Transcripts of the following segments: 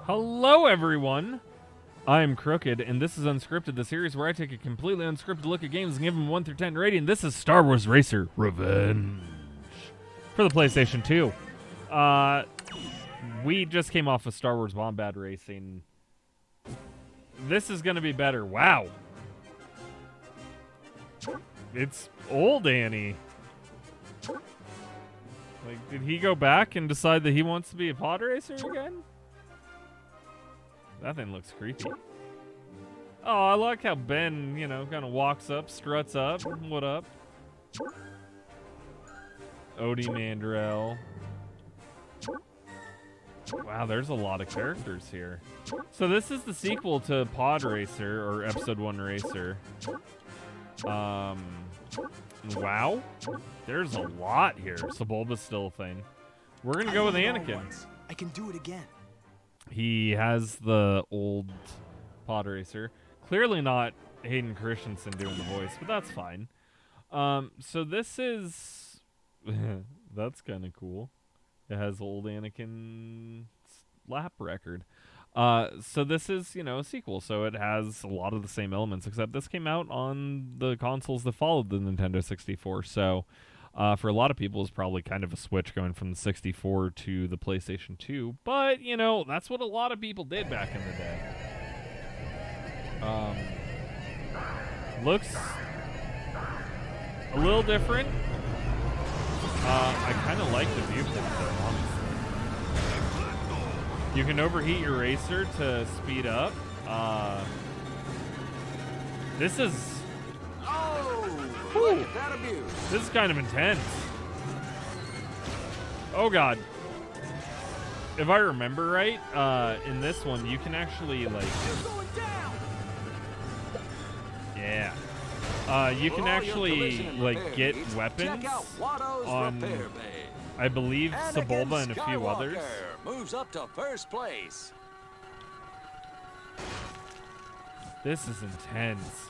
Hello, everyone. I'm Krooked, and this is Unscripted, the series where I take a completely unscripted look at games and give them 1 through 10 rating. This is Star Wars Racer Revenge for the PlayStation 2. We just came off of Star Wars Bombad Racing. This is going to be better. Wow. It's old Annie. Like, did he go back and decide that he wants to be a pod racer again? That thing looks creepy. Oh, I like how Ben, kind of walks up, struts up. What up? Odie Mandrell. Wow, there's a lot of characters here. So this is the sequel to Pod Racer, or Episode 1 Racer. Wow. There's a lot here. Sebulba's still a thing. We're going to go with Anakin. I can do it again. He has the old pod racer. Clearly not Hayden Christensen doing the voice, but that's fine. So this is... that's kind of cool. It has old Anakin's lap record. So this is, a sequel, so it has a lot of the same elements, except this came out on the consoles that followed the Nintendo 64, so... for a lot of people, it's probably kind of a switch going from the 64 to the PlayStation 2. But, that's what a lot of people did back in the day. Looks a little different. I kind of like the viewpoint, though, honestly. You can overheat your racer to speed up. This is... This is kind of intense. Oh god. If I remember right, in this one you can actually yeah. You can actually get weapons on, I believe, Sebulba and a few others. Moves up to first place. This is intense.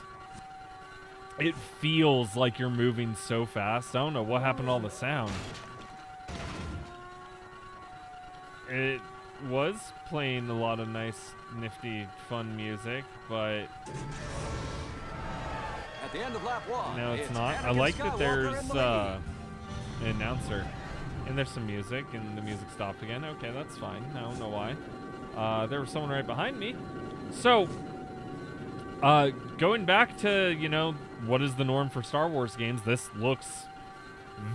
It feels like you're moving so fast. I don't know what happened to all the sound. It was playing a lot of nice, nifty, fun music, but at the end of lap 1, no, it's not. I like that there's an announcer, and there's some music, and the music stopped again. Okay, that's fine. I don't know why. There was someone right behind me. So, going back to, what is the norm for Star Wars games, this looks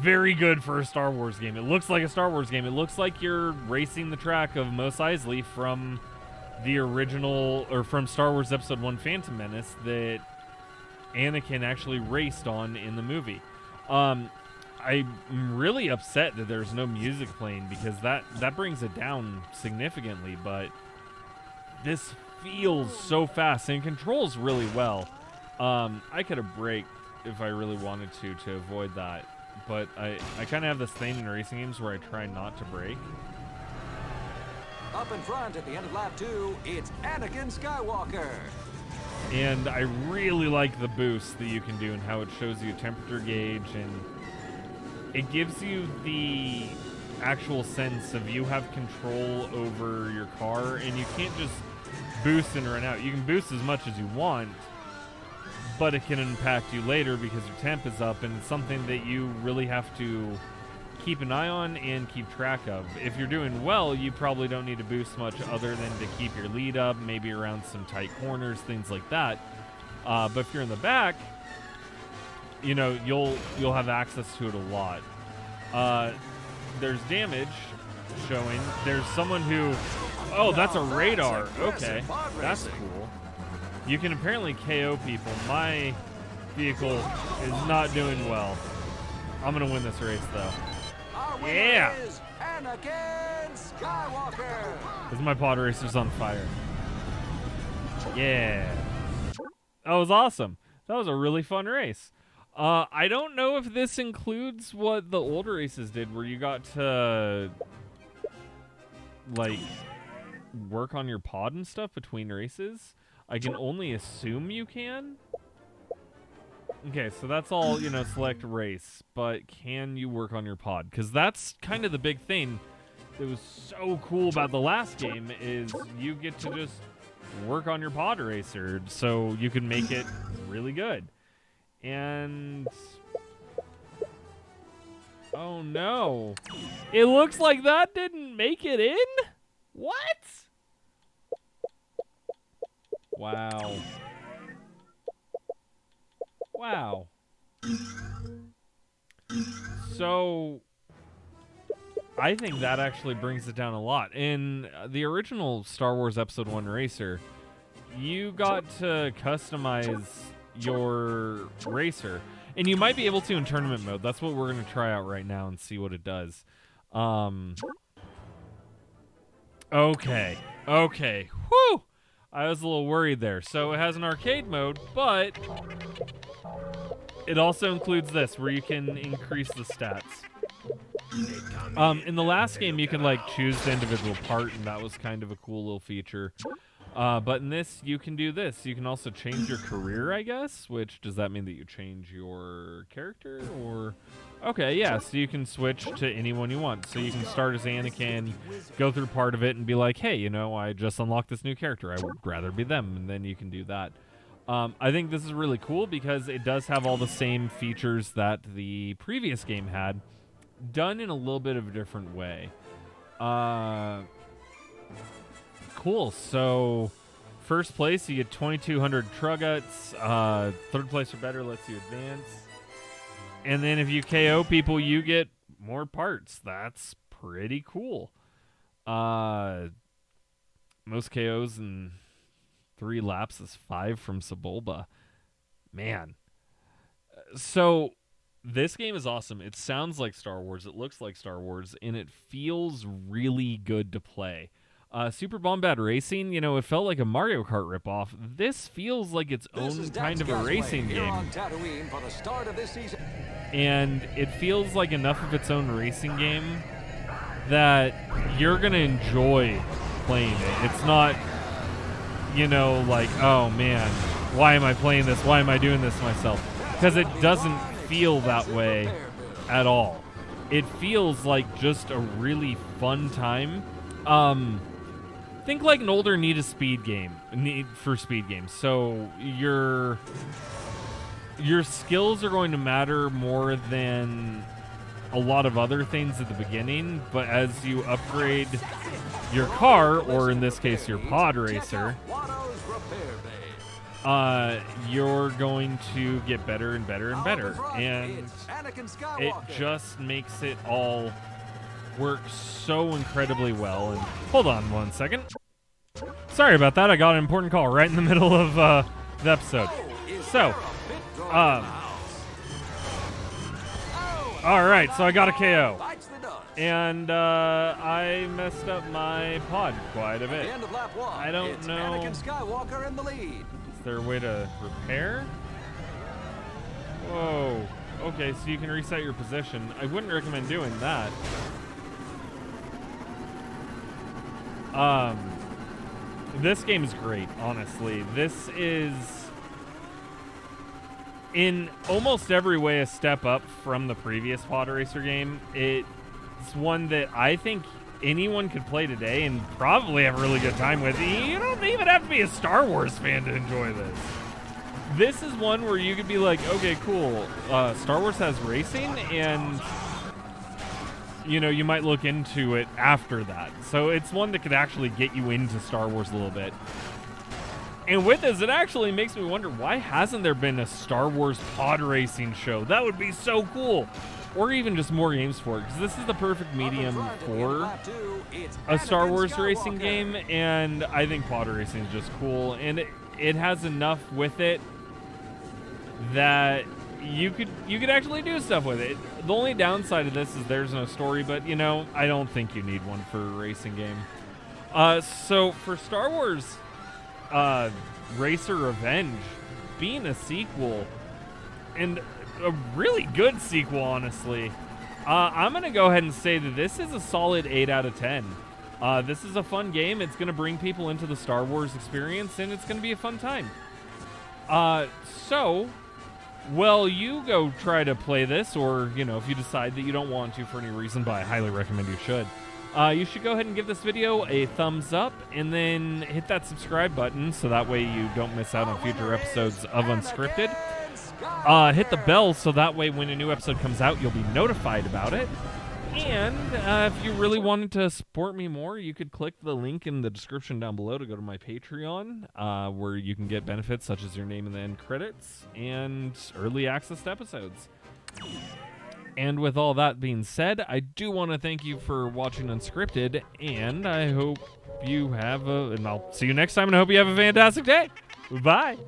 very good for a Star Wars game. It looks like a Star Wars game. It looks like you're racing the track of Mos Eisley from the original, or from Star Wars Episode 1 Phantom Menace that Anakin actually raced on in the movie. I'm really upset that there's no music playing, because that brings it down significantly, but this feels so fast and controls really well. I could have braked if I really wanted to avoid that, but I kind of have this thing in racing games where I try not to brake. Up in front at the end of lap 2, it's Anakin Skywalker. And I really like the boost that you can do and how it shows you a temperature gauge, and it gives you the actual sense of you have control over your car, and you can't just boost and run out. You can boost as much as you want, but it can impact you later because your temp is up, and it's something that you really have to keep an eye on and keep track of. If you're doing well, you probably don't need to boost much other than to keep your lead up, maybe around some tight corners, things like that. But if you're in the back, you'll have access to it a lot. There's damage showing. There's someone who... Oh, that's a radar. Okay, that's cool. You can apparently KO people. My vehicle is not doing well. I'm going to win this race, though. Yeah! Anakin Skywalker! Because my pod racer's on fire. Yeah. That was awesome. That was a really fun race. I don't know if this includes what the old races did, where you got to, work on your pod and stuff between races. I can only assume you can. Okay, so that's all, select race, but can you work on your pod? Because that's kind of the big thing. was so cool about the last game is you get to just work on your pod racer so you can make it really good. And oh no. It looks like that didn't make it in? What? Wow. Wow. So I think that actually brings it down a lot. In the original Star Wars Episode 1 Racer, you got to customize your racer. And you might be able to in tournament mode. That's what we're going to try out right now and see what it does. Okay. Okay. Whew! I was a little worried there. So it has an arcade mode, but it also includes this, where you can increase the stats. In the last game, you can like choose the individual part, and that was kind of a cool little feature. But in this, you can do this. You can also change your career, I guess. Which, does that mean that you change your character? Or, okay, yeah. So you can switch to anyone you want. So you can start as Anakin, go through part of it, and be like, hey, you know, I just unlocked this new character. I would rather be them. And then you can do that. I think this is really cool because it does have all the same features that the previous game had, done in a little bit of a different way. Cool. So, first place, you get 2,200 Truguts. Third place or better lets you advance. And then if you KO people, you get more parts. That's pretty cool. Most KOs in 3 laps is 5 from Sebulba. Man. So, this game is awesome. It sounds like Star Wars. It looks like Star Wars. And it feels really good to play. Super Bombad Racing, you know, it felt like a Mario Kart ripoff. This feels like its own kind of a racing game. And it feels like enough of its own racing game that you're going to enjoy playing it. It's not, you know, like, oh man, why am I playing this? Why am I doing this to myself? Because it doesn't feel that way at all. It feels like just a really fun time. Think like an older Need for Speed game. So your skills are going to matter more than a lot of other things at the beginning, but as you upgrade your car, or in this case your pod racer, you're going to get better and better and better. And it just makes it all work so incredibly well. And hold on one second. Sorry about that. I got an important call right in the middle of the episode. So, all right. So I got a KO, and I messed up my pod quite a bit. I don't know. Is there a way to repair? Whoa. Okay, so you can reset your position. I wouldn't recommend doing that. This game is great, honestly. This is, in almost every way, a step up from the previous pod racer game. It's one that I think anyone could play today and probably have a really good time with. You don't even have to be a Star Wars fan to enjoy this. This is one where you could be like, okay, cool. Star Wars has racing, and you know, you might look into it after that. So it's one that could actually get you into Star Wars a little bit. And with this, it actually makes me wonder, why hasn't there been a Star Wars pod racing show? That would be so cool. Or even just more games for it, because this is the perfect medium for a Star Wars racing game, and I think pod racing is just cool. And it has enough with it that you could actually do stuff with it. The only downside of this is there's no story, but you know, I don't think you need one for a racing game. So for Star Wars Racer Revenge being a sequel, and a really good sequel, honestly, I'm gonna go ahead and say that this is a solid 8 out of 10. This is a fun game. It's gonna bring people into the Star Wars experience, and it's gonna be a fun time. So, well, you go try to play this, or, you know, if you decide that you don't want to for any reason, but I highly recommend you should. you should go ahead and give this video a thumbs up and then hit that subscribe button so that way you don't miss out on future episodes of Unscripted. Hit the bell so that way when a new episode comes out, you'll be notified about it. And if you really wanted to support me more, you could click the link in the description down below to go to my Patreon, where you can get benefits such as your name in the end credits and early access to episodes. And with all that being said, I do want to thank you for watching Unscripted, and I hope you have and I'll see you next time, and I hope you have a fantastic day. Bye.